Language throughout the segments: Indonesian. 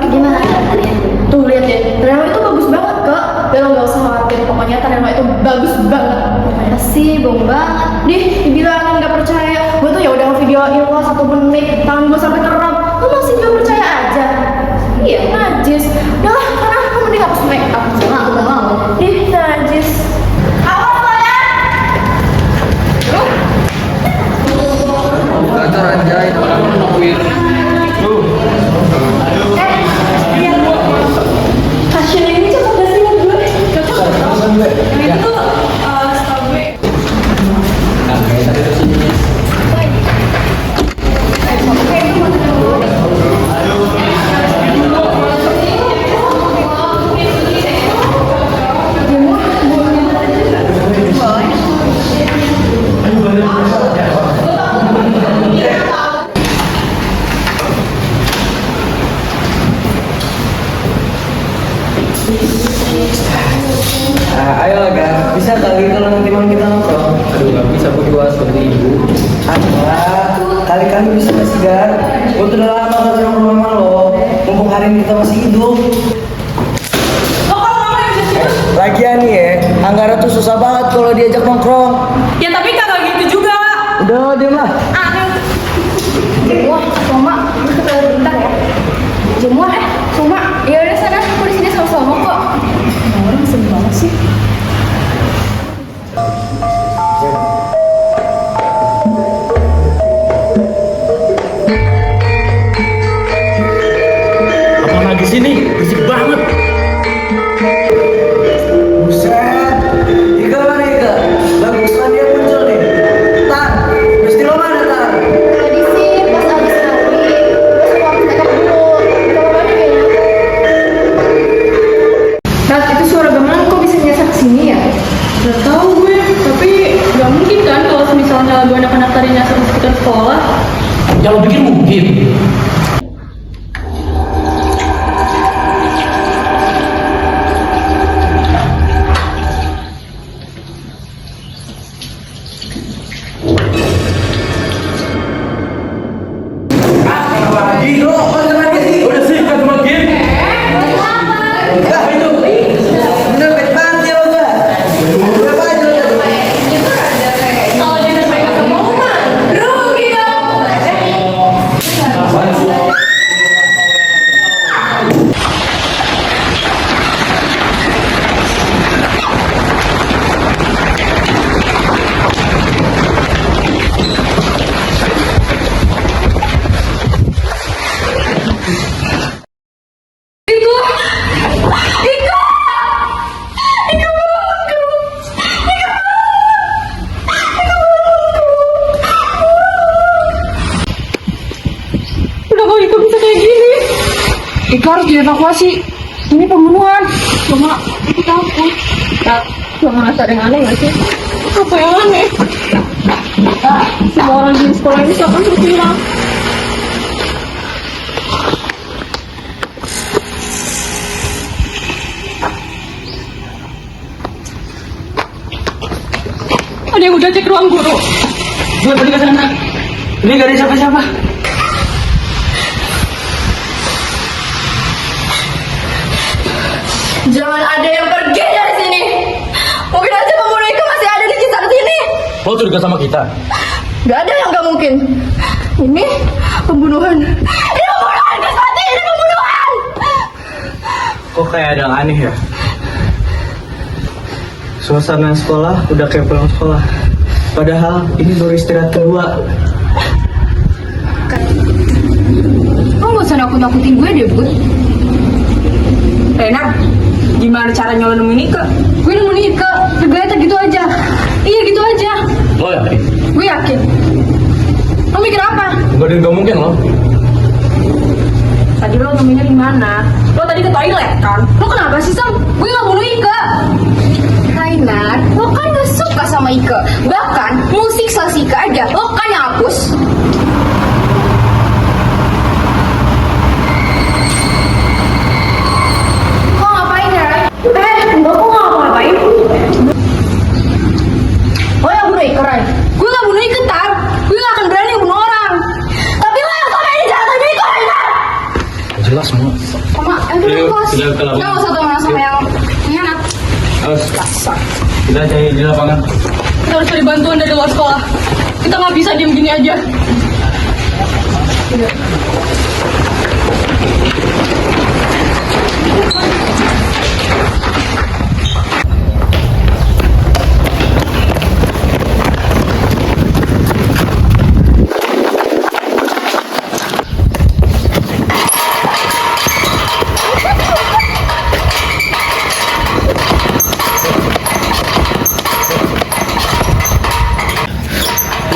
gimana kalian? Tuh lihat deh, Reno itu bagus banget kak. Dan lo gak usah khawatir, pokoknya Reno itu bagus banget. Masih bohong banget. Dih, dibilangin gak percaya. Gue tuh ya udah ngevideoin lo 1 menit, tangan gue sampai kram. Lo masih gak percaya aja? Iya, najis. Udah lah, karena kamu mending hapus make up. Aku gak mau. Ih, najis. Awas lo ya. Kantor anjay, orang nungguin. Fashion ini cocok gak sih buat gue? Cocok. Yang itu tuh setahu gue. Nah, kayak tadi tuh sini. Ayo Gar, bisa kali kalau nanti malam kita nongkrong. Aduh nggak bisa, aku juga seperti ibu. Kali-kali bisa nggak sih Gar? Gue tuh udah lama gak nongkrong sama lo. Mumpung hari ini kita masih hidup. Lagian nih ya, Anggara tuh susah banget kalau diajak nongkrong. Ya tapi kagak gitu juga. Udah, diam lah. Wah, Soma, bentar ya. Jemuan Soma, ya udah sana, aku di sini sama-sama kok. Orang sedih banget sih. Apa lagi sih nih? Berisik banget. Buset, Ika mana Ika? Bagus kan dia muncul nih. Tar, mesti lo mana Tar? Tadi sih pas abis kawin, terus aku habis makeup dulu. Kalau mana kayaknya? Nat, itu suara gamelan kok bisa nyasar ke sini ya? Gak tau gue, tapi gak mungkin kan kalau misalnya lagu anak-anak tadi nyasar di sekitar sekolah. Ya lo pikir mungkin? Udah sih, kan cuma game. Enggak, itu. Bener baik banget ya lo Ga. Berapa aja lo tadi? Kalau jadi mereka kemauan, rugi dong. Udah kok itu bisa kayak gini? Ika harus dievakuasi. Ini pembunuhan. Cuma aku takut. Tak, cuma ngerasa ada yang aneh gak sih? Apa yang aneh? Semua orang di sekolah ini siapa yang hilang? Ada yang udah cek ruang guru. Gue tadi ke sana. Ini gak ada siapa-siapa. Jangan ada yang pergi dari sini. Mungkin aja pembunuh itu masih ada di sekitar sini. Lo curiga sama kita? Gak ada yang gak mungkin. Ini pembunuhan. Ini pembunuhan, Mas Pati. Ini pembunuhan. Kok kayak ada yang aneh ya? Suasana sekolah udah kayak pulang sekolah. Padahal ini baru istirahat kedua. Lo gak usah nakut-nakutin gue deh, Bud. Renar, gimana caranya lo nemuin Ika? Gue nemuin Ika, tergeletak gitu aja. Iya gitu aja. Lo yakin? Gue yakin. Lo mikir apa? Gak ada yang gak mungkin lo. Tadi lo nemuinnya di mana? Lo tadi ke toilet kan? Lo kenapa sih, Sam? Gue gak bunuh Ika. Renar, lo kan gak suka sama Ika. Bahkan musik Sasika aja lo kan yang hapus. Kok ngapain ya? Enggak, kok gak ngapain? Lo yang bunuh Ika, Ray? Gue gak bunuh Ika, Tar. Gue gak akan berani bunuh orang. Tapi lo yang sampai di jalan Ika, Renar. Jelas semua. Yuk, bos. kita ke lapangan. Nggak usah teman sama yang enak. Harus. Kita cari di lapangan. Kita harus cari bantuan dari luar sekolah. Kita nggak bisa diem gini aja.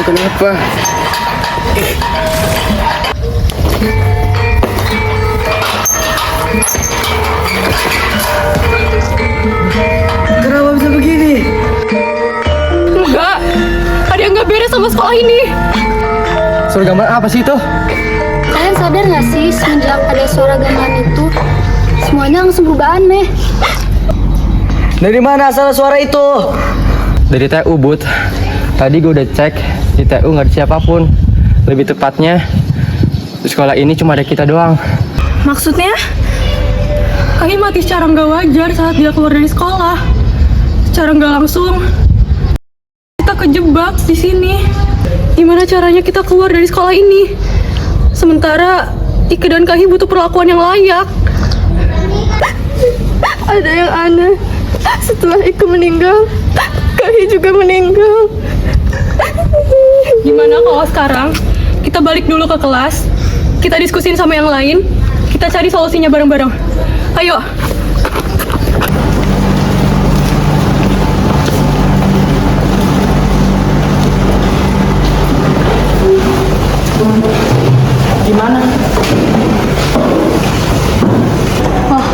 Kenapa? Kenapa bisa begini? Enggak. Ada yang nggak beres sama sekolah ini. Suara gambar apa sih itu? Kalian sadar gak sih semenjak ada suara gamelan itu semuanya langsung berubah aneh. Dari mana asal suara itu? Dari TU Bud. Tadi gue udah cek di TU nggak ada siapapun. Lebih tepatnya di sekolah ini cuma ada kita doang. Maksudnya? Kami mati secara nggak wajar saat dia keluar dari sekolah. Secara nggak langsung kita kejebak di sini. Gimana caranya kita keluar dari sekolah ini? Sementara Ika dan Kahi butuh perlakuan yang layak. Ada yang aneh. Setelah Ika meninggal, Kahi juga meninggal. Gimana kalau sekarang kita balik dulu ke kelas, kita diskusin sama yang lain, kita cari solusinya bareng-bareng. Ayo. Gimana? Wah,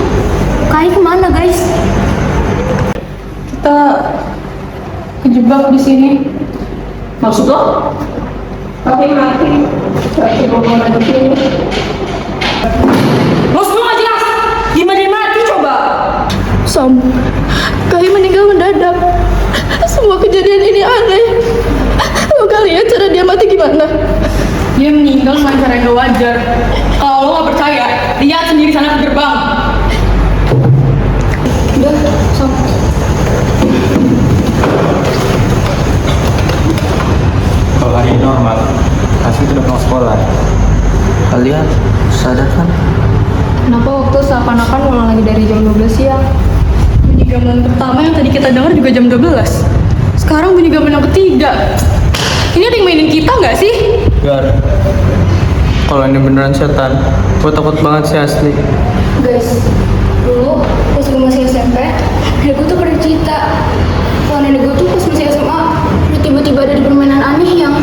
Kai kemana guys? Kita kejebak di sini. Maksud lo? Pakai mati. Pakai bohongan di sini. Lo semua nggak jelas. Gimana dia mati coba? Som, Kai meninggal mendadak. Semua kejadian ini aneh. Lo gak lihat cara dia mati gimana? Dia meninggal dengan cara yang gak wajar. Kalau lo gak percaya, lihat sendiri sana ke gerbang. Udah, Som. Kalau hari ini normal, pasti udah pulang sekolah. Kalian sadar kan? Kenapa waktu seakan-akan ulang lagi dari jam 12 siang? Bunyi gamelan pertama yang tadi kita dengar juga jam 12. Sekarang bunyi gamelan yang ketiga. Ini ada yang mainin kita nggak sih? Gar. Kalau ini beneran setan, gue takut banget sih asli. Guys, dulu pas gue masih SMP, nenek gue tuh pernah cerita kalau nenek gue tuh pas masih SMA udah tiba-tiba ada di permainan aneh yang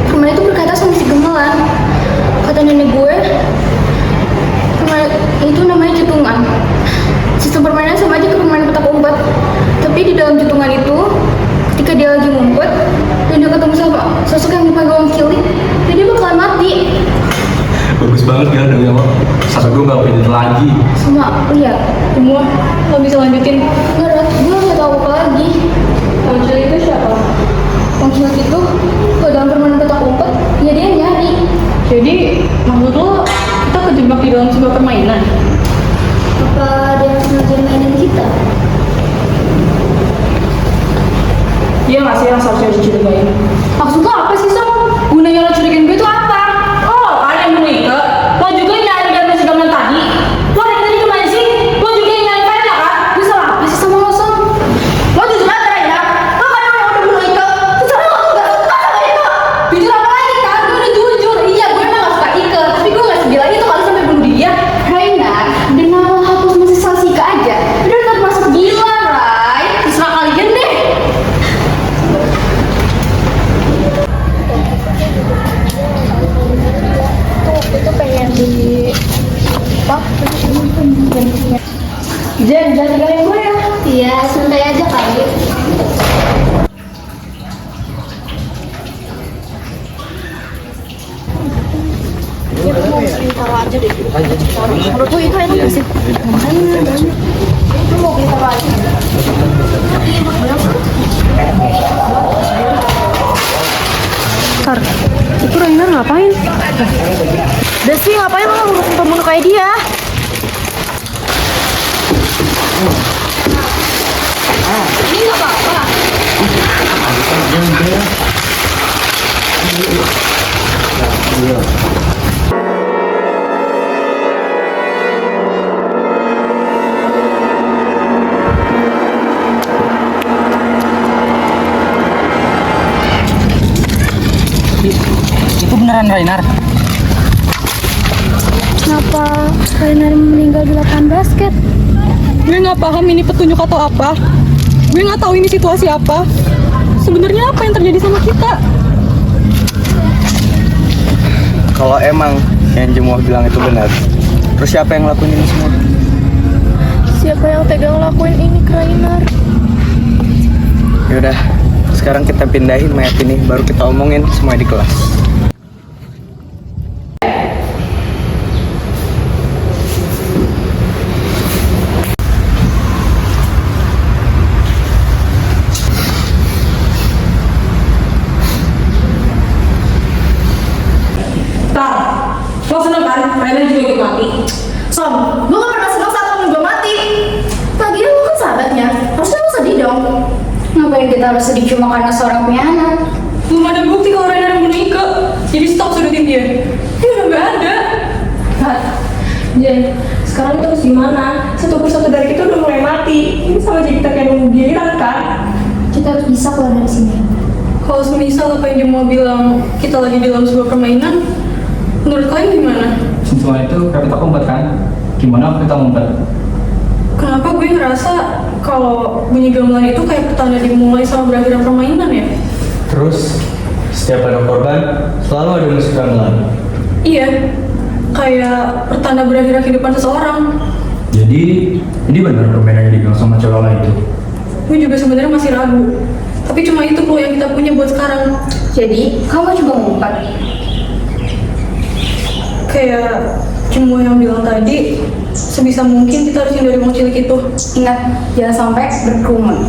permainan itu berkata sama si gamelan. Kata nenek gue, permainan itu namanya jutungan. Sistem permainan sama aja ke permainan petak umpet, tapi di dalam jutungan itu ketika dia lagi ngumpet dan dia ketemu sama sosok yang dipanggil Om Kili, dan dia bakalan mati. Bagus banget ya dong ya, Sasa gue gak pindah lagi. Sama, lihat. Semua, lo bisa lanjutin. Enggak, gue nggak tahu apa lagi. Muncul itu siapa? Maksud itu, kalau dalam permainan petak umpet, ya dia yang nyari. Jadi, maksud lo, kita kejebak di dalam sebuah permainan? Apa dia yang sengaja mainin kita? Dia nggak sih yang seharusnya dicurigain? Maksud lo apa sih, Sam? Gunanya lo curigain gue itu apa? Oh, ada yang bunuh Ike? Lo juga yang nyari dan masih gamelan tadi? Lo dari tadi kemana sih? Lo juga yang nyari Fenda kan? Gue salah apa sih sama lo, Sam? Lo jujur aja, Rena. Lo kan yang udah bunuh Ike. Terus lo nggak suka sama Ike? Jujur apa lagi kan? Gue udah jujur. Iya, gue emang nggak suka Ike. Tapi gue nggak sedih lagi tuh kalau sampai bunuh dia. Raina, dengan lo hapus mesej Sika aja, udah tetap masuk gila, Rai. Terserah kalian deh. Itu pengen di apa? Jen, jangan tinggalin gue ya. Iya, santai aja kali. Taruh aja deh. Menurut gue itu enak sih. Itu mau kita taruh aja. Tar, itu Rainer ngapain? Desi, ngapain lo ngurusin pembunuh kayak dia? Ini nggak apa-apa. Itu beneran Rainar? Kenapa Rainer meninggal di lapangan basket? Gue nggak paham ini petunjuk atau apa. Gue nggak tahu ini situasi apa. Sebenarnya apa yang terjadi sama kita? Kalau emang yang Jemuah bilang itu benar, terus siapa yang ngelakuin ini semua? Siapa yang tega ngelakuin ini ke Rainer? Yaudah, sekarang kita pindahin mayat ini, baru kita omongin semua di kelas. Lo seneng kan? Rainer juga ikut mati. Son, gue gak pernah senang saat temen gue mati. Lagian lo kan sahabatnya, harusnya lo sedih dong. Ngapain kita harus sedih cuma karena seorang punya anak? Belum ada bukti kalau Rainer bunuh Ike. Jadi stop sudutin dia. Dia udah nggak ada. Nah, Jen, sekarang kita harus gimana? Satu persatu dari kita udah mulai mati. Ini sama aja kita kayak nunggu giliran kan? Kita harus bisa keluar dari sini. Kalau semisal apa yang dia mau bilang kita lagi dalam sebuah permainan, menurut kalian gimana? Semua itu kayak kita umpet kan? Gimana kita umpet? Kenapa gue ngerasa kalau bunyi gamelan itu kayak petanda dimulai sama berakhirnya permainan ya? Terus setiap ada korban selalu ada musik gamelan. Iya, kayak pertanda berakhirnya kehidupan seseorang. Jadi ini benar permainannya dibilang sama cewek lain itu. Gue juga sebenarnya masih ragu. Tapi cuma itu kok yang kita punya buat sekarang. Jadi, kamu coba ngumpat. Kayak cuma yang bilang tadi, sebisa mungkin kita harus hindari uang cilik itu. Ingat, jangan sampai berkerumun.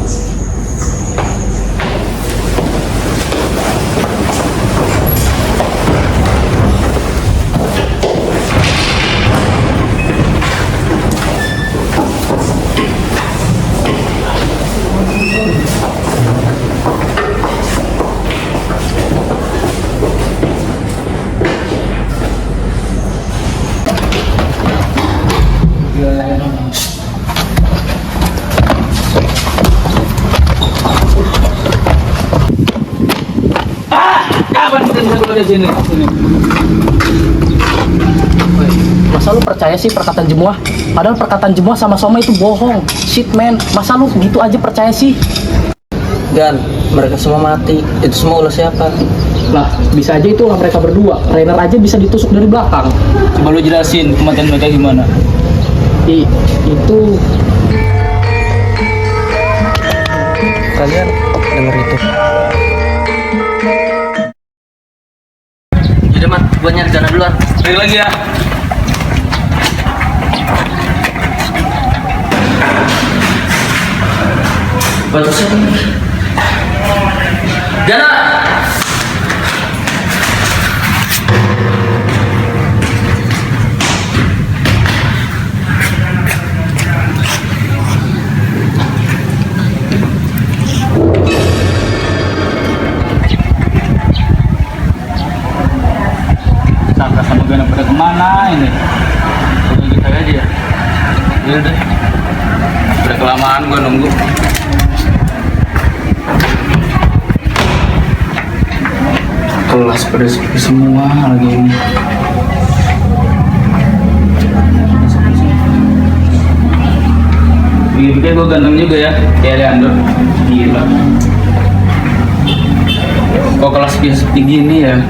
Masa lu percaya sih perkataan Jemuah? Padahal perkataan Jemuah sama Soma itu bohong. Shit man, masa lu gitu aja percaya sih? Dan mereka semua mati. Itu semua ulah siapa? Lah, bisa aja itu ulah mereka berdua. Rainer aja bisa ditusuk dari belakang. Coba lu jelasin kematian mereka gimana? Itu Kalian denger itu? Udah mat, gue nyari Jana duluan. Balik lagi ya. Bantu siapa? Jana! Sangka sama gue pada kemana ini? Udah kita aja ya. Ya udah. Udah kelamaan gue nunggu. Kelas pada sepi semua lagi ini. Pikir gue ganteng juga ya, kayak Leandro. Gila. Kok kelas sepi gini ya?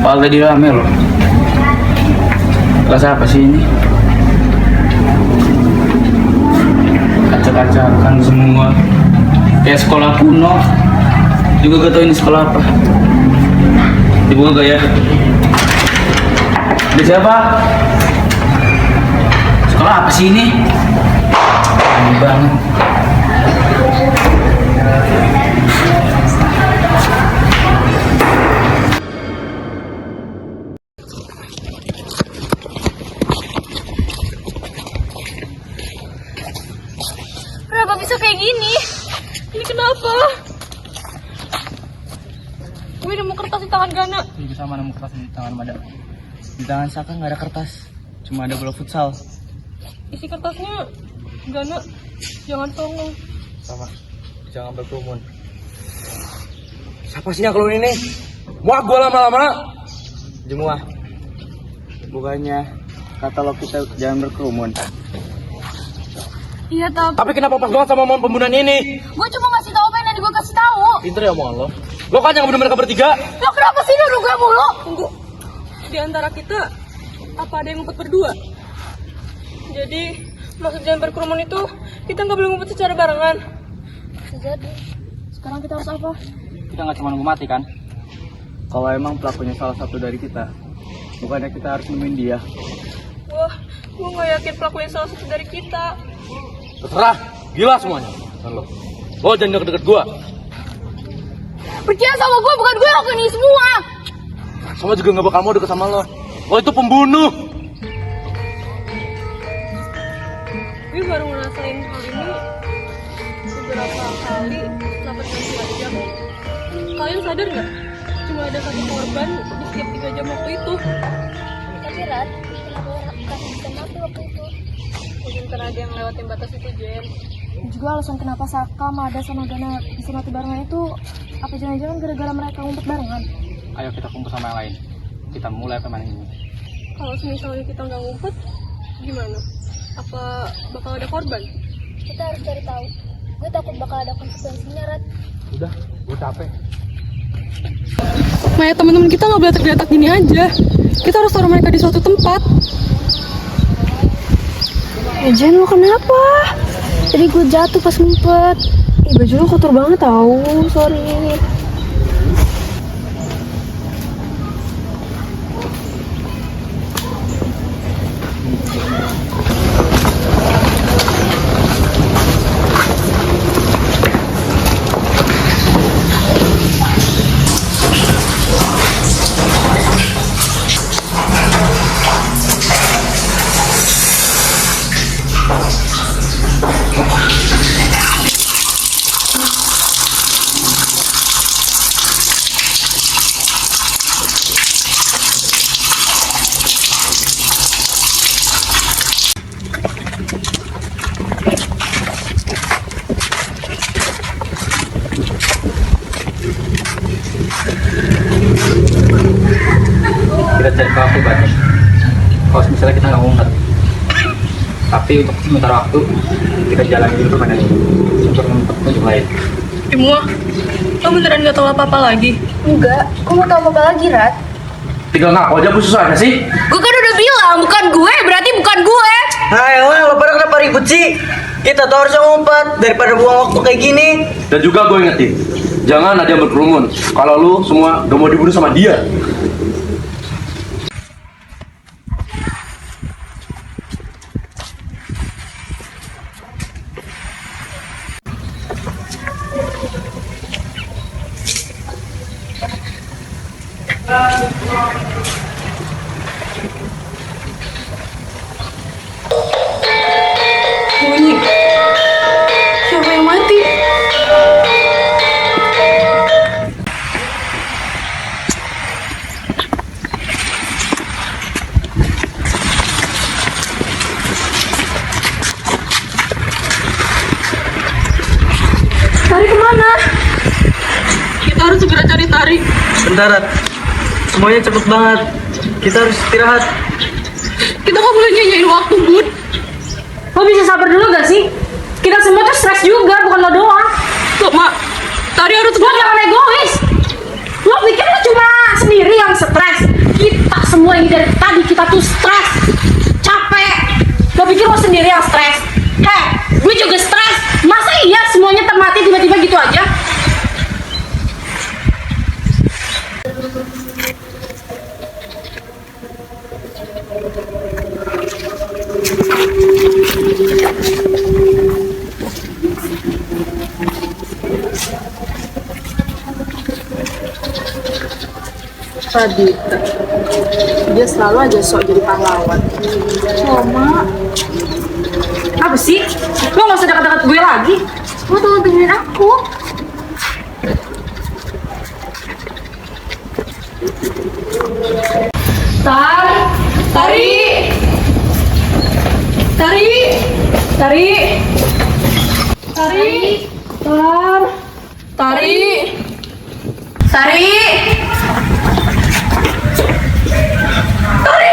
Padahal tadi rame loh. Kelas apa sih ini? Acak-acakan semua. Kayak sekolah kuno. Juga gak tau ini sekolah apa. Dibuka gak ya? Ada siapa? Sekolah apa sih ini? Aneh banget. Kenapa bisa kayak nemu kertas di tangan Gana. Juga sama nemu kertas di tangan Mada. Di tangan Saka nggak ada kertas, cuma ada bola futsal. Isi kertasnya, Gana, jangan songong. Sama, jangan berkerumun. Siapa sih yang keluar ini? Muak gua lama-lama. Jemuah, bukannya katalog kita jangan berkerumun. Iya, Tapi kenapa pas banget sama omongan pembunuhan ini? gue cuma ngasih tahu apa yang gue kasih tahu. Pinter ya omongan lo. Lo kan yang ngebunuh mereka bertiga. Lo kenapa sih nuduh gue mulu? Tunggu, di antara kita apa ada yang ngumpet berdua? Jadi maksud jangan berkerumun itu kita nggak boleh ngumpet secara barengan. Bisa jadi. Sekarang kita harus apa? Kita nggak cuma nunggu mati kan? Kalau emang pelakunya salah satu dari kita, bukannya kita harus nemuin dia. Wah, gue nggak yakin pelakunya salah satu dari kita. Terserah, gila semuanya. Dan lo jangan deket-deket gua. Percaya sama gue, bukan gue yang lakuin ini semua. Sama juga nggak bakal mau deket sama lo. Lo itu pembunuh. Gue baru ngerasain hal ini beberapa kali selama 3 jam. Kalian sadar nggak? Cuma ada 1 korban di setiap 3 jam waktu itu. Tapi Rat, kenapa kamu bisa mati waktu itu? Mungkin karena ada yang lewatin batas itu, Jen. Juga alasan kenapa Saka, Mada, sama Gana bisa mati barengan itu apa jangan-jangan gara-gara mereka ngumpet barengan? Ayo kita kumpul sama yang lain. Kita mulai permainan ini. Kalau misalnya kita nggak ngumpet, gimana? Apa bakal ada korban? Kita harus cari tahu. Gue takut bakal ada konsekuensinya, Rat. Udah, gue capek. Maya, teman-teman kita nggak boleh tergeletak gini aja. Kita harus taruh mereka di suatu tempat. Jen, lo kenapa? Tadi gue jatuh pas ngumpet. Baju lo kotor banget tau, sorry. Kita cari kafe banyak. Kalau misalnya kita nggak ngumpet, tapi untuk sementara waktu kita jalan dulu permainan ini untuk ngumpet untuk lain. Semua, lo beneran gak tahu apa-apa lagi? Enggak, gue mau tahu apa lagi, Rat? Tinggal ngaku aja khusus apa sih? Gue kan udah bilang, bukan gue, berarti bukan gue. Hai, lo pada kenapa ribut sih? Kita tuh harusnya ngumpet daripada buang waktu kayak gini. Dan juga gue ingetin, jangan ada yang berkerumun. Kalau lu semua gak mau dibunuh sama dia. Bunyi. Siapa yang mati? Tari kemana? Kita harus segera cari Tari. Bentar, Rat. Semuanya cepet banget. Kita harus istirahat. Kita nggak boleh nyanyain waktu, Bud. Lo bisa sabar dulu gak sih? Kita semua tuh stres juga, bukan lo doang. Loh, Mak. Tari harus Lo jangan egois. Lo pikir lo cuma sendiri yang stres? Kita semua ini dari tadi kita tuh stres, capek. Lo pikir lo sendiri yang stres? Heh, gue juga stres. Masa iya semuanya termati tiba-tiba gitu aja? Radita. Dia selalu aja sok jadi pahlawan. Cuma apa sih? Lo gak usah dekat-dekat gue lagi. Lo tolong dengerin aku. Tari. Tar. Tari. Sari. Tari.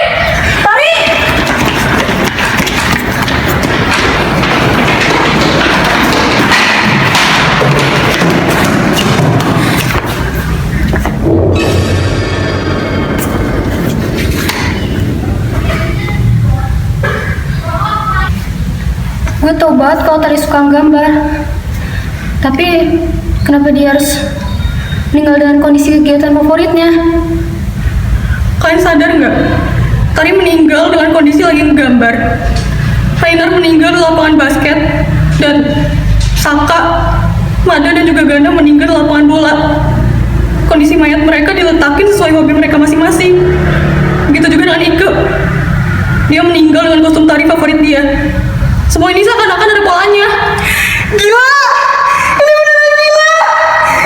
Gue tau banget kalau Tari suka gambar. Tapi kenapa dia harus meninggal dengan kondisi kegiatan favoritnya? Kalian sadar nggak? Tari meninggal dengan kondisi lagi menggambar. Rainer meninggal di lapangan basket. Dan Saka, Mada, dan juga Ganda meninggal di lapangan bola. Kondisi mayat mereka diletakin sesuai hobi mereka masing-masing. Begitu juga dengan Ike. Dia meninggal dengan kostum tari favorit dia. Semua ini seakan-akan ada polanya. Gila! Ini beneran gila!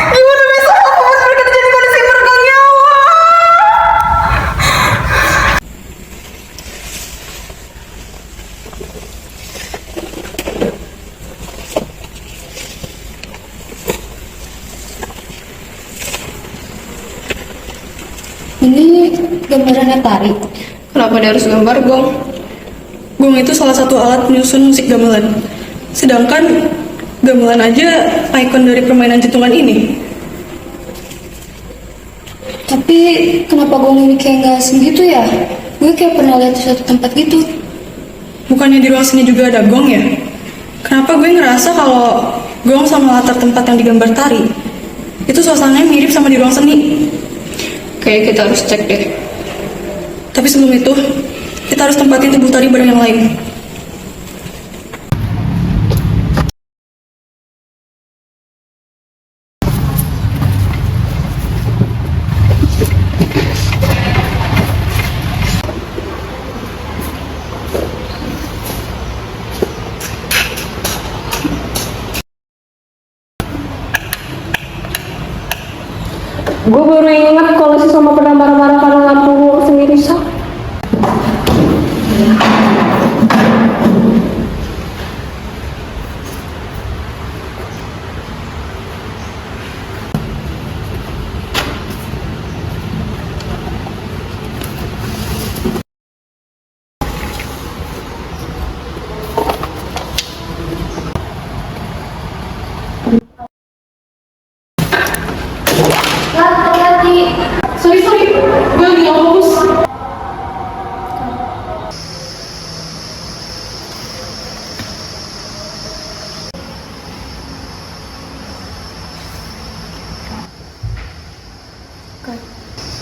Gimana bisa membuat mereka terjadi kondisi meregang nyawa? Ini gambarannya Tari. Kenapa dia harus gambar gong? Gong itu salah satu alat penyusun musik gamelan. Sedangkan gamelan aja ikon dari permainan jentungan ini. Tapi kenapa gong ini kayak nggak asing gitu ya? Gue kayak pernah lihat di suatu tempat gitu. Bukannya di ruang seni juga ada gong ya? Kenapa gue ngerasa kalau gong sama latar tempat yang digambar Tari itu suasananya mirip sama di ruang seni? Kayak kita harus cek deh. Tapi sebelum itu, kita harus tempatin tubuh Tari bareng yang lain. Gue baru ingat kalau si Soma pernah marah-marah karena lampu sendiri rusak. Hati-hati. Sorry, gue lagi gak fokus.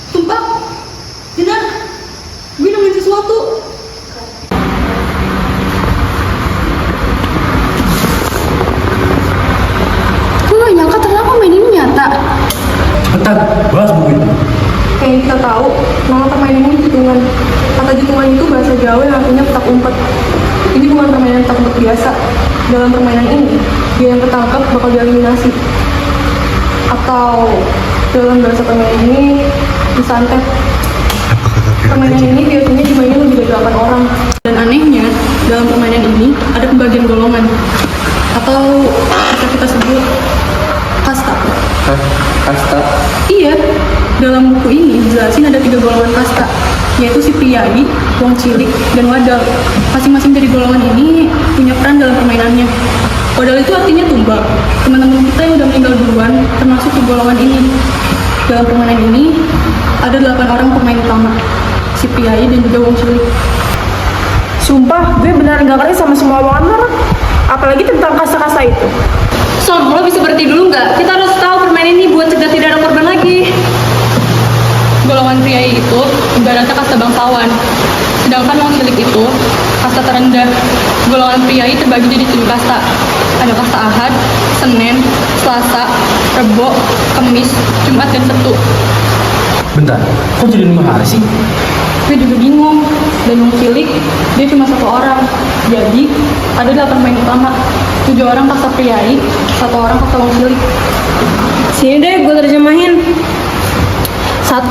Sumpah, Dinar, gue nemuin sesuatu. Gue gak nyangka ternyata main ini nyata. Cepetan, bahas buku itu. Kayak yang kita tahu, nama permainan ini hitungan. Kata hitungan itu bahasa Jawa yang artinya petak umpet. Ini bukan permainan petak umpet biasa. Dalam permainan ini, dia yang ketangkep bakal dieliminasi. Atau dalam bahasa permainan ini disantet. Permainan ini biasanya dimainin lebih dari 8 orang. Dan anehnya, dalam permainan ini ada pembagian golongan. Atau bisa kita sebut kasta. Kasta. Iya, dalam buku ini dijelasin ada 3 golongan kasta, yaitu si priai, wong cilik, dan wadal. Masing-masing dari golongan ini punya peran dalam permainannya. Wadal itu artinya tumbal. Teman-teman kita yang udah meninggal duluan termasuk di golongan ini. Dalam permainan ini ada 8 orang pemain utama, si priai dan juga wong cilik. Sumpah, gue benar gak ngerti sama semua omongan lo. Apalagi tentang kasta-kasta itu. Son, lo bisa berhenti dulu nggak? Kita harus tahu permainan ini buat cegah tidak ada korban lagi. Golongan pria itu ibaratnya kasta bangsawan, sedangkan wong cilik itu kasta terendah. Golongan pria terbagi jadi 7 kasta. Ada kasta Ahad, Senin, Selasa, Rebo, Kamis, Jumat, dan Sabtu. Bentar, kok jadi 5 hari sih? Gue juga bingung. Dan wong cilik dia cuma 1 orang. Jadi ada 8 pemain utama, 7 orang kasta priai, 1 orang kasta wong cilik. Sini deh, gue terjemahin. 1.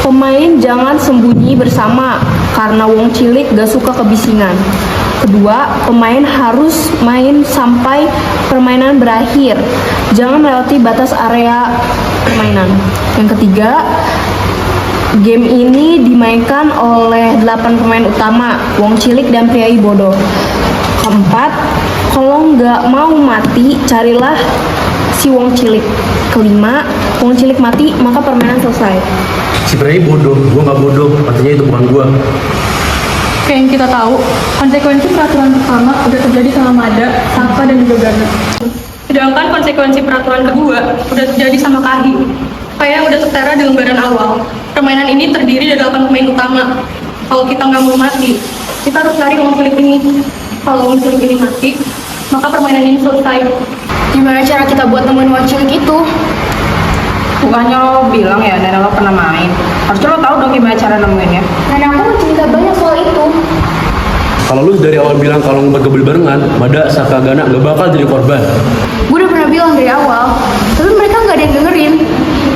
Pemain jangan sembunyi bersama karena wong cilik gak suka kebisingan. Kedua, pemain harus main sampai permainan berakhir. Jangan melewati batas area permainan. Yang ketiga, game ini dimainkan oleh 8 pemain utama, wong cilik dan priai bodoh. Keempat, kalau nggak mau mati, carilah si wong cilik. Kelima, wong cilik mati, maka permainan selesai. Si Prei bodoh, gua nggak bodoh, artinya itu bukan gua. Kayak yang kita tahu, konsekuensi peraturan pertama udah terjadi sama Mada, Safa, dan juga Gana. Sedangkan konsekuensi peraturan kedua udah terjadi sama Kahi. Kayak yang udah tertera di lembaran awal. Permainan ini terdiri dari 8 pemain utama. Kalau kita nggak mau mati, kita harus cari wong cilik ini. Kalau wong cilik ini mati, maka permainan ini selesai. Gimana cara kita buat nemuin wong cilik itu? Bukannya lo bilang ya, nenek lo pernah main. Harusnya lo tahu dong gimana cara nemuinnya. Dan aku mau cerita banyak soal itu. Kalau lu dari awal bilang kalau ngebagi barengan, Mada, Saka, Gana gak bakal jadi korban. Gue udah pernah bilang dari awal, tapi mereka nggak ada yang dengerin.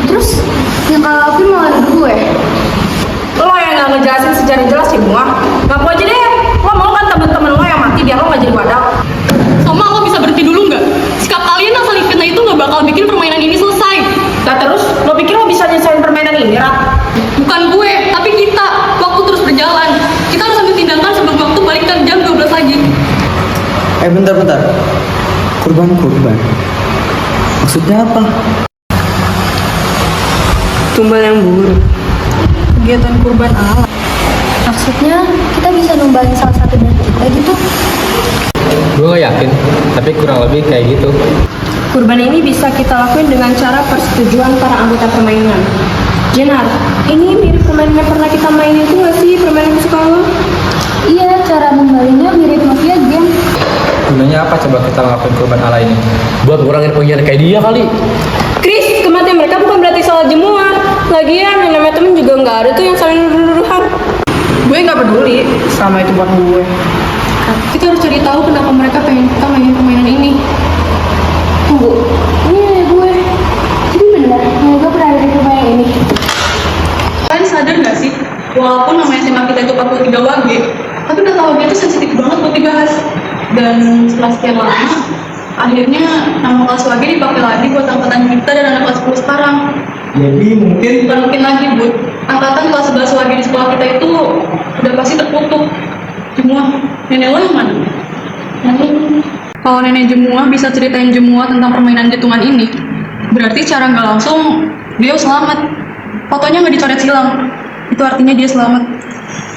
Terus yang kalau aku malah gue. Lo yang nggak ngejelasin secara jelas sih semua. Ngaku aja deh, lo mau kan temen-temen lo yang mati biar lo nggak jadi wadah. Sama lo bisa berhenti dulu nggak? Sikap kalian yang saling fitnah itu nggak bakal bikin permainan ini selesai. Nah terus, lo pikir lo bisa nyelesain permainan ini, Rat? Bukan gue, tapi kita. Waktu terus berjalan. Kita harus ambil tindakan sebelum waktu balik ke jam 12 lagi. Bentar. Kurban. Maksudnya apa? Tumbal yang buruk. Kegiatan kurban alam. Maksudnya kita bisa numbalin salah satu dari kita gitu. Gue gak yakin, tapi kurang lebih kayak gitu. Kurban ini bisa kita lakuin dengan cara persetujuan para anggota permainan. Jenar, ini mirip permainan yang pernah kita main itu nggak sih, permainan sekolah? Iya, cara numbalinnya mirip mafia game. Gunanya apa coba kita ngelakuin kurban ala ini? Buat ngurangin pengkhianat kayak dia kali. Chris, kematian mereka bukan berarti salah jemuah. Lagian, yang namanya temen juga nggak ada tuh yang saling nuduh-nuduhan. Gue nggak peduli sama itu buat gue. Kita harus cari tahu kenapa mereka pengen kita mainin permainan ini. Tunggu, ini nenek gue. Jadi benar, nenek gue pernah ada di permainan ini. Kalian sadar nggak sih, walaupun namanya SMA kita itu 43 WG, tapi data WG itu sensitif banget buat dibahas. Dan setelah sekian lama, akhirnya nama kelas WG dipakai lagi buat angkatan kita dan anak kelas 10 sekarang. Jadi mungkin Bukan mungkin lagi, Bud. Angkatan kelas 11 WG di sekolah kita itu udah pasti terkutuk. Jemuah, nenek lo yang mana? Kalau nenek Jemuah bisa ceritain Jemuah tentang permainan hitungan ini, berarti secara nggak langsung dia selamat. Fotonya nggak dicoret silang, itu artinya dia selamat.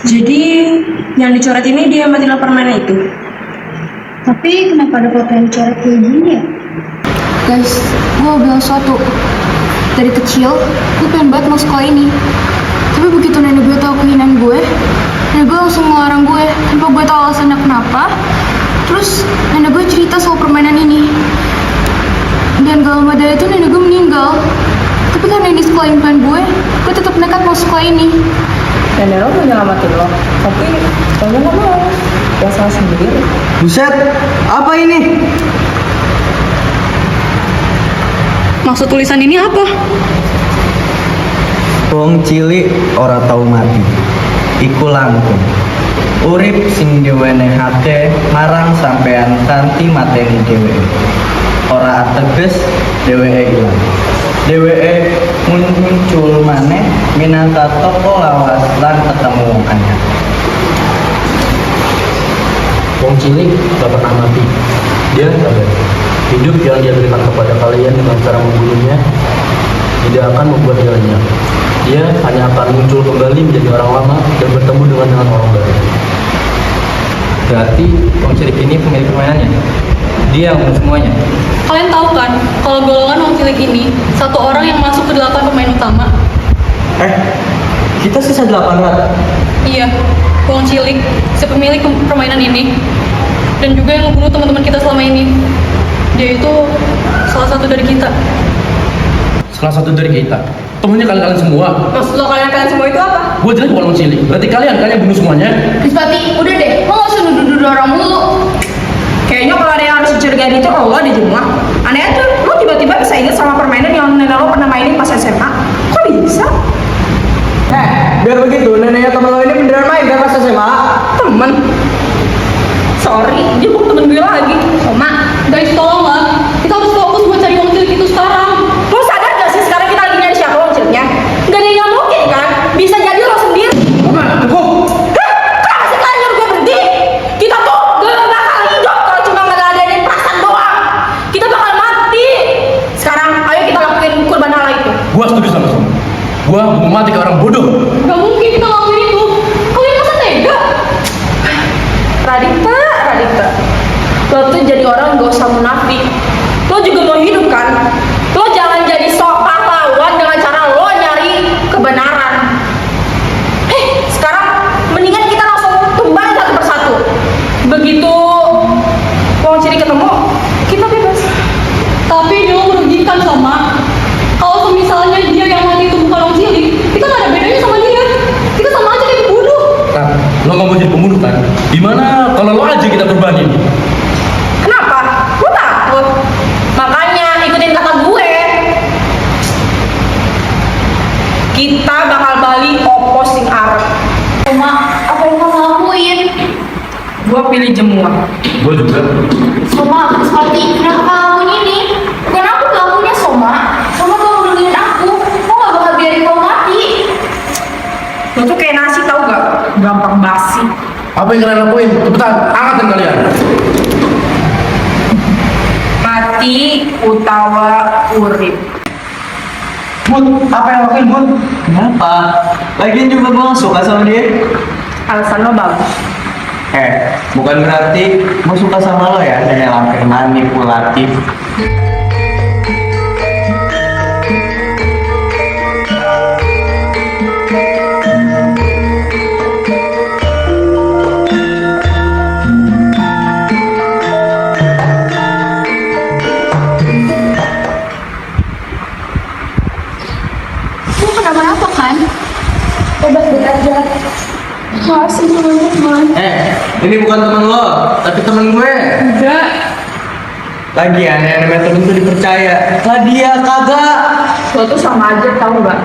Jadi, yang dicoret ini dia mati dalam permainan itu. Tapi kenapa ada foto yang dicoret kayak gini ya? Guys, gue mau bilang sesuatu. Dari kecil, gue pengen banget mau sekolah ini. Tapi begitu nenek gue tahu kehinaan gue, nenek gue langsung ngelarang gue tanpa gue tahu alasannya kenapa. Terus nenek gue cerita soal permainan ini. Dan gak lama dari itu nenek gue meninggal. Tapi karena ini sekolah impian gue tetap nekat mau sekolah ini. Nenek lo mau nyelamatin lo, tapi lo nggak mau. Ya salah sendiri. buset, apa ini? Maksud tulisan ini apa? Wong cilik ora tau mati. Iku langkung. Urip sing diwenehake marang sampean kanthi mateni dheweke. Ora ateges dheweke ilang. Dheweke muncul maneh minangka tokoh lawas lan ketemu wong anyar. Wong cilik gak pernah mati. Dia sadar. Hidup yang dia berikan kepada kalian dengan cara membunuhnya tidak akan membuat dia lenyap. Dia hanya akan muncul kembali menjadi orang lama dan bertemu dengan orang baru. Berarti Wong Cilik ini pemilik permainannya. Dia yang membunuh semuanya. Kalian tahu kan, kalau golongan Wong Cilik ini, satu orang yang masuk ke 8 pemain utama. Kita sisa 8 Rat. Iya, Wong Cilik, si pemilik permainan ini. Dan juga yang membunuh teman-teman kita selama ini. Dia itu salah satu dari kita. Salah satu dari kita. Temennya kalian semua. Maksud lo kalian semua itu apa? Gue jelas bukan Wong Cilik. Berarti kalian bunuh semuanya. Krispati, udah deh, lo gak usah nuduh-nuduh orang mulu. Kayaknya kalau ada yang harus dicurigain itu lo di Jemuah. Aneh aja, lo tiba-tiba bisa ingat sama permainan yang nenek lo pernah mainin pas SMA. Kok bisa? Biar begitu, neneknya temen lo ini beneran main kan pas SMA? Temen. langsung. Gua mau mati ke orang bodoh. Gak mungkin kita ngelakuin itu. Kalian masa tega? Radita, lo tuh jadi orang gak usah munafik. Lo juga mau hidup kan? Lo jangan jadi sok pahlawan dengan cara lo nyari kebenaran. Sekarang mendingan kita langsung tumbang satu persatu. Begitu Wong Cili ketemu, kita bebas. Tapi dia merugikan sama. Kalau misalnya dia yang mati itu bukan Wong Cilik, kita gak ada bedanya sama dia. Kita sama aja kayak pembunuh. Nah, lo nggak mau jadi pembunuh kan? Gimana kalau lo aja kita korbanin? Kenapa? Lo takut? Makanya ikutin kata gue. Kita bakal balik opo sing arep. Soma, apa yang kamu lakuin? Gue pilih jemur. Gue juga. Soma, seperti kenapa kamu lakuin ini? Bukan aku pelakunya, Soma. Soma tuh ngelindungin aku. Kok gak bakal biarin kamu mati? Lo tuh kayak nasi tau gak? Gampang basi. Apa yang kalian lakuin? Cepetan, angkatin kalian. Mati utawa urip. Bud, apa yang lakuin Bud? Kenapa? Lagian juga gue gak suka sama dia. Alasan lo bagus. Bukan berarti gue suka sama lo ya, dan yang hampir manipulatif. Kamu kenapa-napa kan? Obat-obat aja. Makasih teman-teman. Ini bukan teman lo, tapi teman gue. Enggak. Lagian yang namanya temen tuh dipercaya. Lah dia kagak. Lo tuh sama aja tau gak?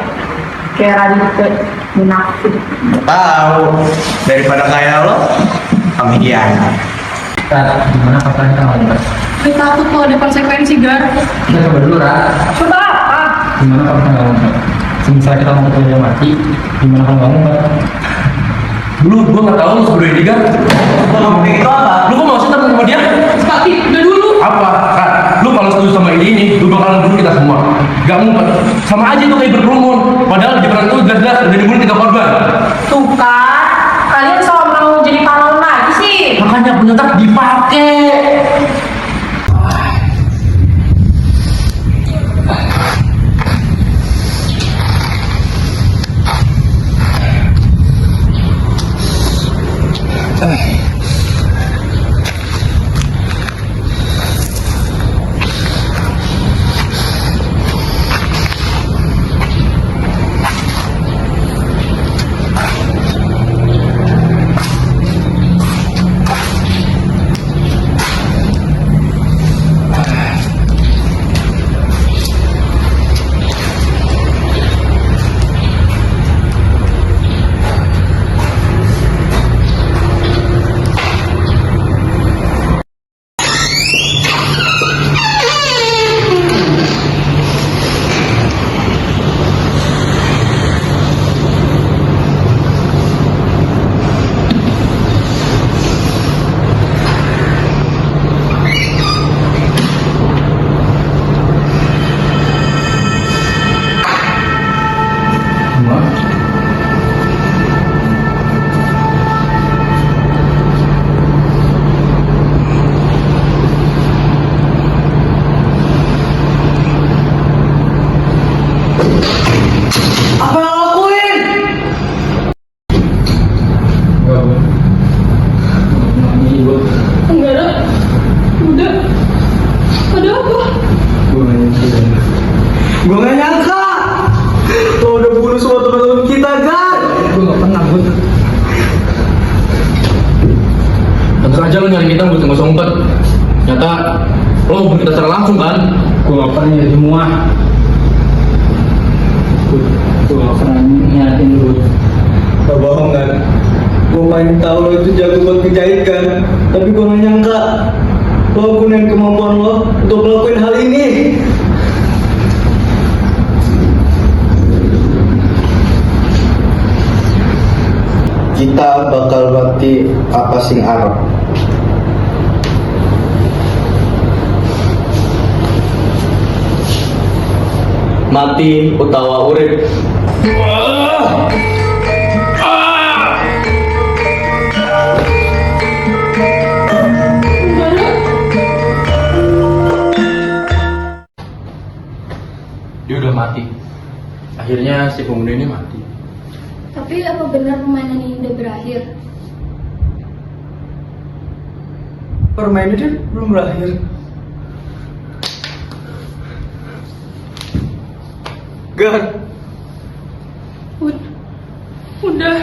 Kayak Radita munafik. Tahu. Daripada kayak lo, kami hianat. Gimana kapan kita ngobrol? Gue takut kalau ada konsekuensi, Gar. Kita coba dulu, Ra. Coba apa? Gimana kalau kita nggak ngobrol? Misalnya kita mau ketemu dia mati, gimana kalau nggak ngobrol? Lu, gue nggak tahu lu sebelum ini kan. Kalau itu apa? Lu kok mau sih temen sama dia? Tapi, udah dulu. Apa? Kak, lu kalau setuju sama ini, lu bakalan bunuh kita semua. Gak ngumpet. Sama aja itu kayak berkerumun. Padahal di peran itu jelas-jelas udah dibunuh 3 korban. Tuh kan, kalian selalu mau jadi pahlawan lagi sih. Makanya penyetak dipakai. Gue gak nyangka lo udah bunuh semua teman-teman kita, Gar. Gue gak pernah, Bud. Tentu aja lo nyari kita buat nggak usah ngumpet. Nyata lo bunuh kita secara langsung kan? Gue gak pernah nyari semua. Gue gak pernah nyatin, Bud. Gak bohong kan? Gue paling tahu lo itu jago buat ngejahit kan. Tapi gue gak nyangka lo gunain kemampuan lo untuk melakukan hal ini. Kita bakal bakti apa sing arep. mati utawa urip. Dia udah mati. Akhirnya si pemuda ini mati. Tapi apa benar permainan ini udah berakhir? Permainan itu belum berakhir. Gar, Udah.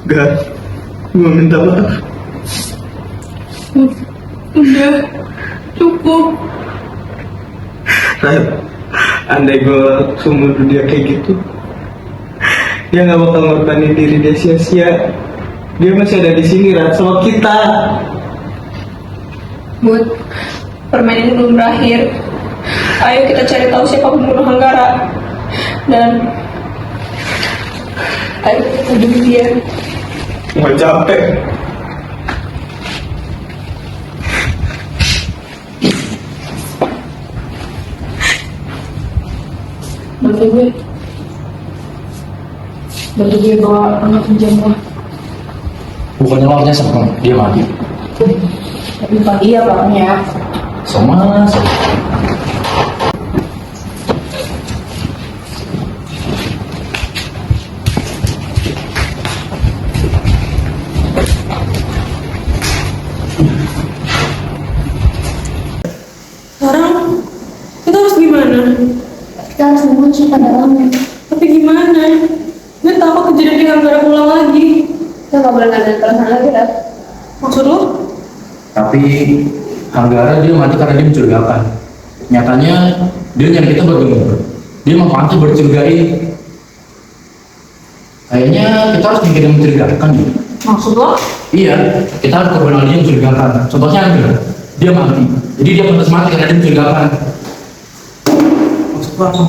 Gar, gue minta maaf. Udah. Cukup. Rat, andai gue seumur dunia kayak gitu, dia nggak bakal ngorbanin diri dia sia-sia. Dia masih ada di sini, Rat, sama kita. Bud, permainan ini belum berakhir. Ayo kita cari tahu siapa pembunuh Hanggara. Dan ayo kita bunuh dia. Mau capek. Bantu gue bawa anak pinjam gue. Bukannya lo harusnya seneng dia mati. Tapi pagi ya bapaknya. Sama. Sekarang kita harus gimana? Kita harus mengunci pada dalamnya. Tapi gimana? Gue takut kejadian di Hanggara ulang lagi. Kita nggak boleh ada perasaan lagi, Rat. Maksud lo? Tapi Hanggara dia mati karena dia mencurigakan. Nyatanya dia nyari kita buat bunuh. Dia membantu bercurigai. Kayaknya kita harus bikin dia mencurigakan gitu. Maksud lo? Iya, kita harus korban dia mencurigakan. Contohnya Angga, dia mati. Jadi dia pantas mati karena dia mencurigakan. Maksud lo apa?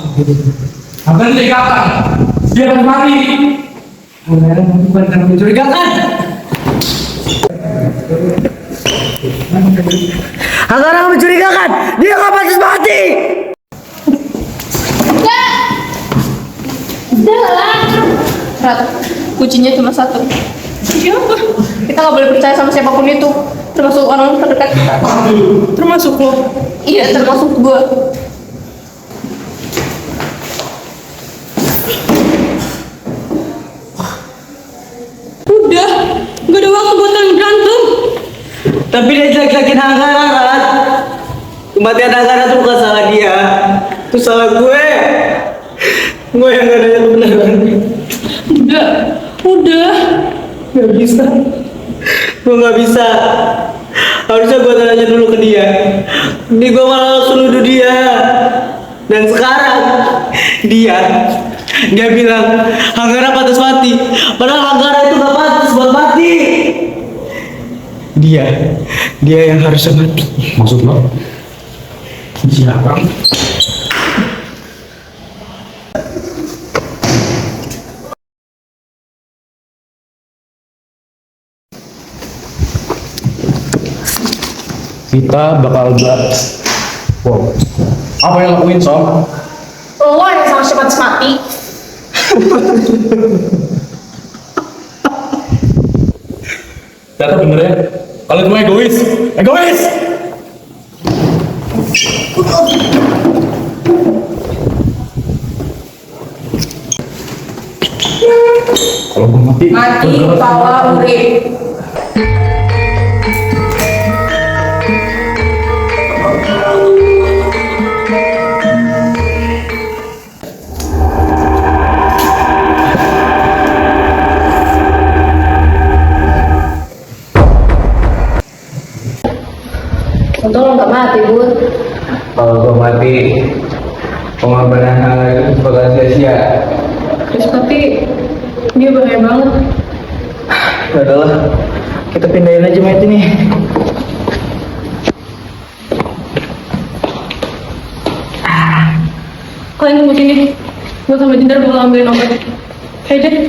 Angga mencurigakan. Dia pantas mati. Bukan karena mencurigakan. Hanggara mencurigakan, dia nggak pantas mati. Rat, kuncinya cuma satu. Siapa? Kita nggak boleh percaya sama siapapun itu, termasuk orang terdekat kita. Termasuk lo? Iya, termasuk gue. Udah, gak ada waktu buat kalian berantem. Tapi dia jelek-jelekin Hanggara, Rat. Kematian Hanggara itu bukan salah dia, itu salah gue. Gue yang gak ada kebenaran. Udah. Gak bisa. Gue gak bisa. Harusnya gue tanya dulu ke dia. Ini gue malah langsung nuduh dia. Dan sekarang dia bilang Hanggara pantas mati. Padahal Hanggara itu gak pantas buat mati. Dia yang harusnya mati. Maksud lo? Siapa? Kita bakal wow. Apa yang lakuin, Som? Lo yang sama cepat mati. Ternyata bener ya, kalian cuma egois. Kalau gue mati Utawa urip. Untung lo nggak mati, Bud. Kalau gue mati, pengorbanan Hanggara itu bakal sia-sia. Terus tapi dia bahaya banget. Adalah Kita pindahin aja mayat ini. Kalian tunggu sini. Gue sama Dinda bakal ambilin obat. Ayo deh.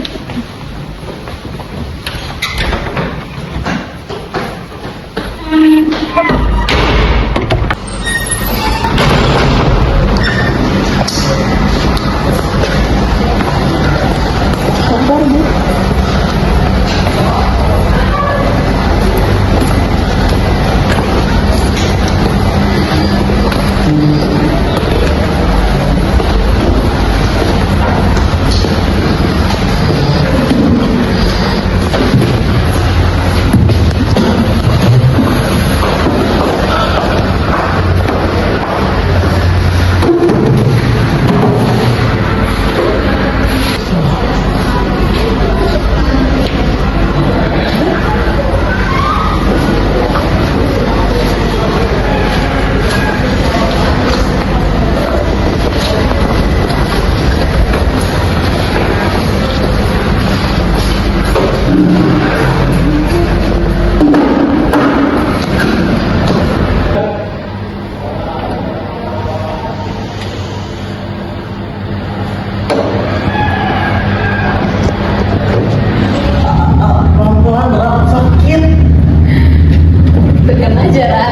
Tekan aja, Ra.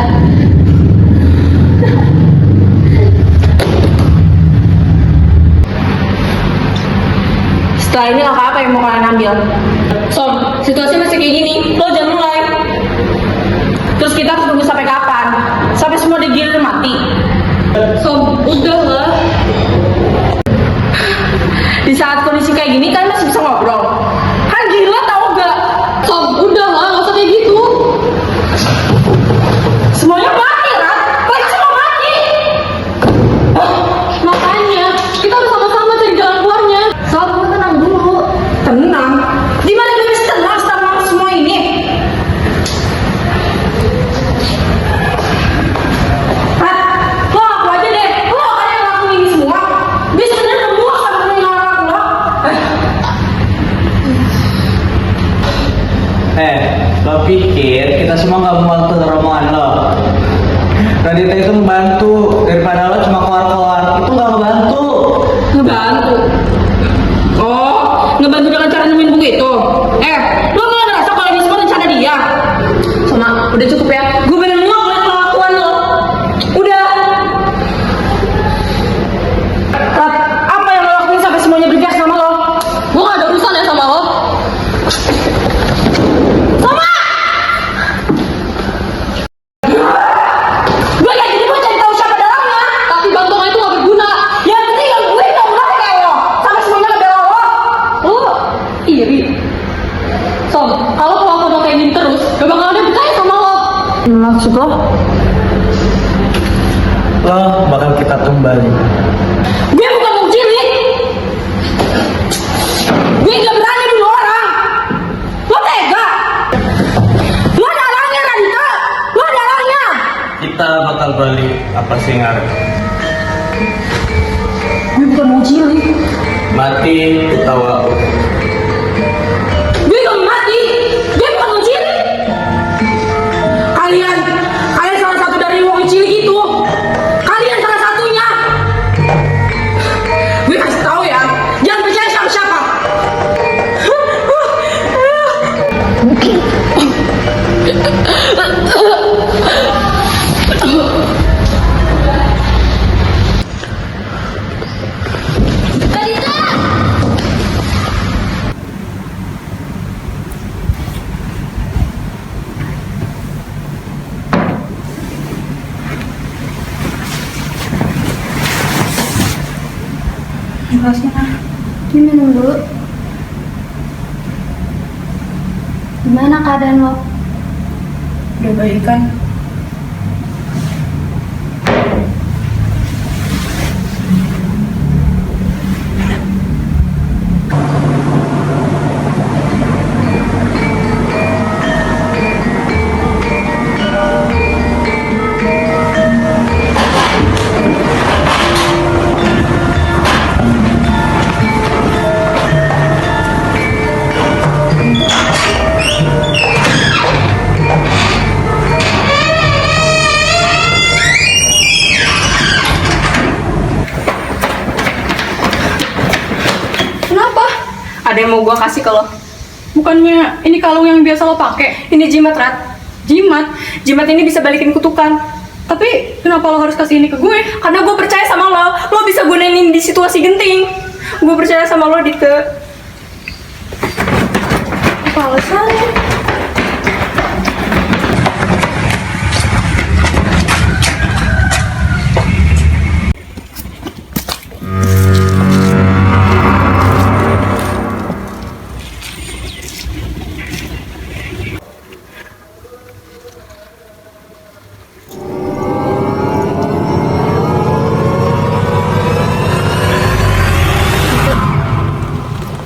Setelah ini langkah apa yang mau kalian ambil? Som, situasi masih kayak gini, lo jangan mulai. Terus kita harus tunggu sampai kapan? Sampai semua digilir mati. Som, udah lah. Di saat kondisi kayak gini kalian masih bisa ngobrol. Kan gila tau gak? Som, udah lah, gak usah kayak gitu. Semuanya mati, Rat. Mereka semua mati. Makanya, kita harus sama-sama cari jalan keluarnya. Soal gue tenang dulu. Tenang? Dimana gue bisa tenang setelah semua ini? Rat, lo aku aja deh. Lo kan yang ngelakuin ini semua. Dia sebenarnya udah muak sama temen yang ngelakuin lo. Lo pikir kita semua nggak mau waktu rombongan lo? Radita itu membantu daripada lo cuma keluar-keluar, itu nggak ngebantu. Ngebantu. Oh, ngebantu dengan cara nemuin buku itu. Lo nggak ngerasa kalau ini semua rencana dia? Sama, udah cukup ya. Gue bener muak ngeliat kelakuan lo. Udah. Rat, apa yang lo lakuin sampai semuanya berpihak sama lo? Gue gak ada urusan ya sama lo. Sama! Gue kayak gini mau cari tahu siapa dalangnya. Tapi bantuan itu gak berguna. Yang penting yang gue gak munafik kayak lo. Sampai semuanya ngebela lo. Lo iri. Som, kalau kelakuan lo kayak gini terus, gak bakal ada yang percaya sama lo. Maksud lo? Lo bakal kita tumbali. Gue bukan mau ciri. Gue gak berani bunuh orang. Lo tega. Lo dalangnya, Radita. Lo dalangnya. Kita bakal balik apa sih ngarep? Gue bukan mau ciri. Mati ketawa. Gue gak mati. Gue bukan mau ciri. Kalian salah satu dari wong cilik itu. Kalian salah satunya. Gue kasih tahu ya, jangan percaya siapa-siapa. Makasih, Nah. Ini minum dulu. Gimana keadaan lo? Udah baik kan? yang mau gue kasih ke lo. Bukannya ini kalung yang biasa lo pakai? Ini jimat, Rat. Jimat ini bisa balikin kutukan. Tapi kenapa lo harus kasih ini ke gue? Karena gue percaya sama lo. Lo bisa gunain ini di situasi genting. Gue percaya sama lo, Dite. Apa alasannya?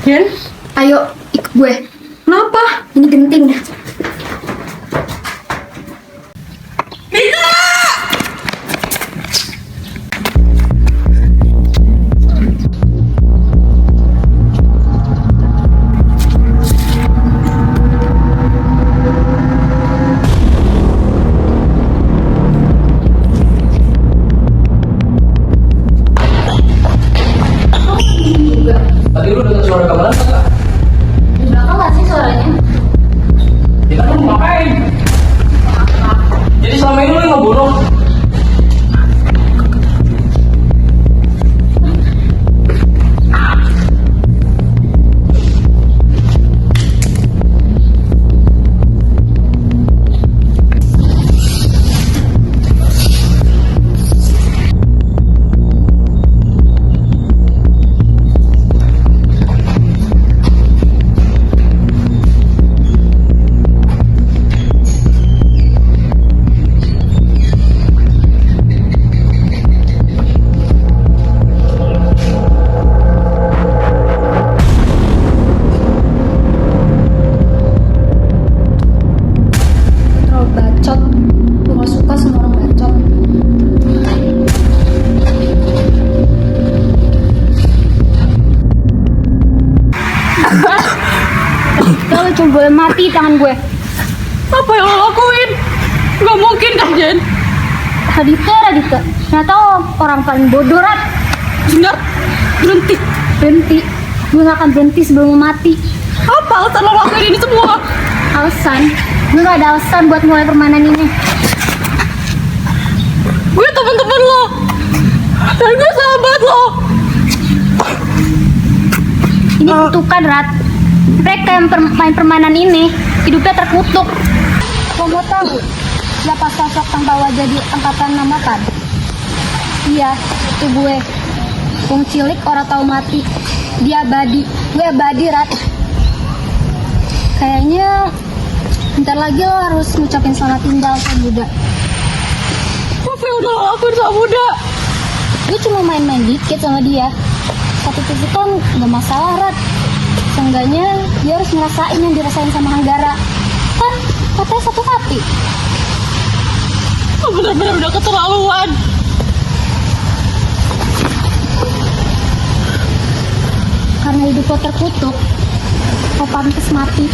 Jen, Ayo, ikut gue. kenapa? Ini genting. Tadi lu dengar suara gamelan nggak? Di belakang nggak sih suaranya? Kita kan ngapain? Jadi selama ini lu yang ngebunuh? Terlalu bacot. Gue gak suka sama orang bacot. Kalau coba mati tangan gue. Apa yang lo lakuin? Gak mungkin kan, Jen? Radita. Ternyata lo orang paling bodoh, Rat. Bener? Berhenti. Berhenti. Gue gak akan berhenti sebelum lo mati. Apa alasan lo lakuin ini semua? Alasan? Gue gak ada alasan buat mulai permainan ini. Gue temen-temen lo. Dan gue sahabat lo. Ini kutukan, Rat. Mereka yang main permainan ini hidupnya terkutuk. Kau mau tahu siapa sosok tanpa wajah di angkatan namakan? Iya, itu gue. Wong cilik orang tahu mati. Dia abadi. Gue abadi, Rat. Kayaknya bentar lagi lo harus ngucapin selamat tinggal ke Buddha. Apa yang udah lo lakuin sama Buddha? Gue cuma main-main dikit sama dia. Tapi itu kan gak masalah, Rat. Seenggaknya dia harus ngerasain yang dirasain sama Hanggara. Kan katanya satu hati. Lo bener-bener udah keterlaluan. Karena hidup lo terkutuk, lo pantas mati.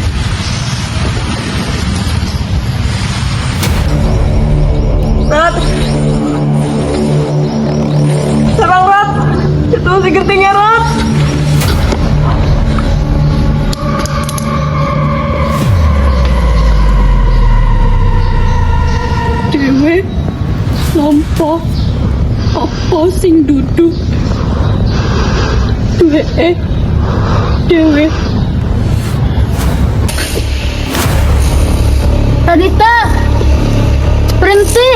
Rat. Serang, Rat. Itu si gentingnya, Rat. Dewe nampak apa sing duduk. Dewe. Radita, berhenti.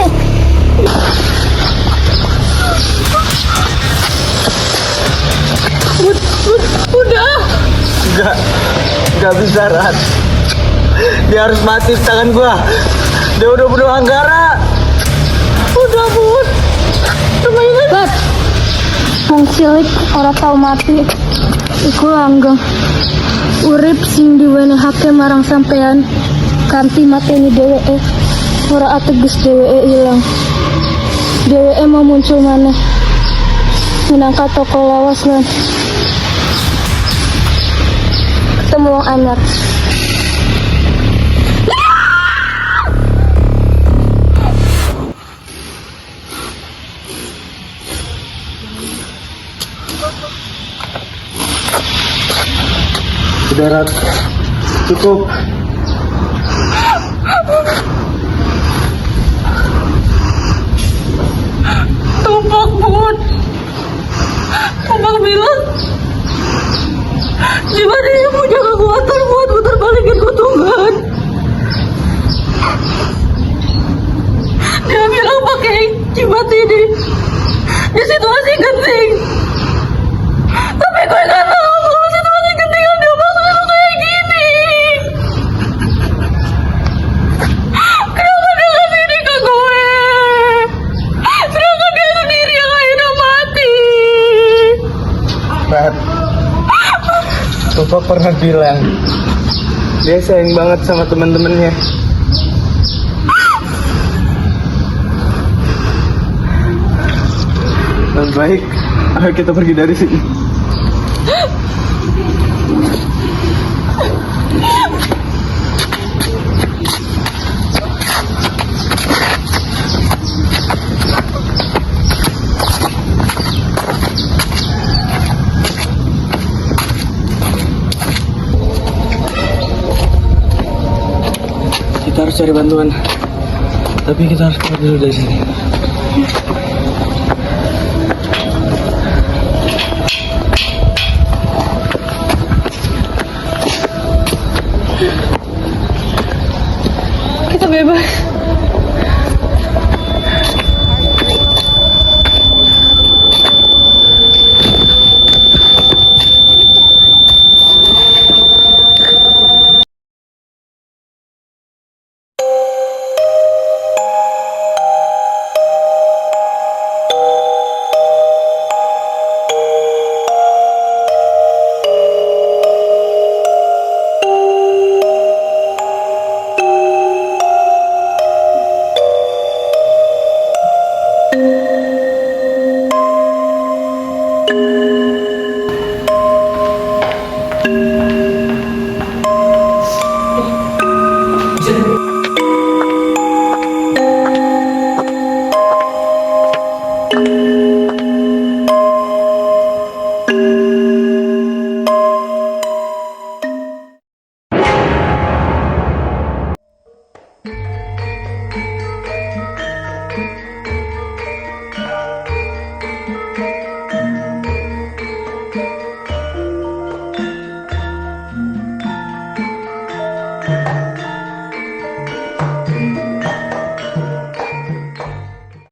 Udah. Nggak bisa, Rat. Dia harus mati di tangan gua. Dia udah bunuh Hanggara. Udah, Bud. Permainan. Bat, wong cilik ora tau mati. Iku langgeng. Urip sing diwenehake marang sampean kanthi mateni dheweke. Ora ateges dheweke ilang. Dheweke mau muncul maneh minangka tokoh lawas lan ketemu wong anyar. Berat. Cukup. Tumpak Bun. Tumpak bilang jika dia punya kekuatan buat putar balikin kutukan. Dia bilang pakai jimat ini di situasi genting. Tapi gue gak tahu kalau situasi genting yang dia maksud itu kayak gini. Kenapa dia ngasih ini ke gue? Sedangkan dia sendiri yang akhirnya mati. Rat. Bapak pernah bilang dia sayang banget sama teman-temannya. Lebih baik, ayo kita pergi dari sini. Kita harus cari bantuan, tapi kita harus keluar dulu dari sini.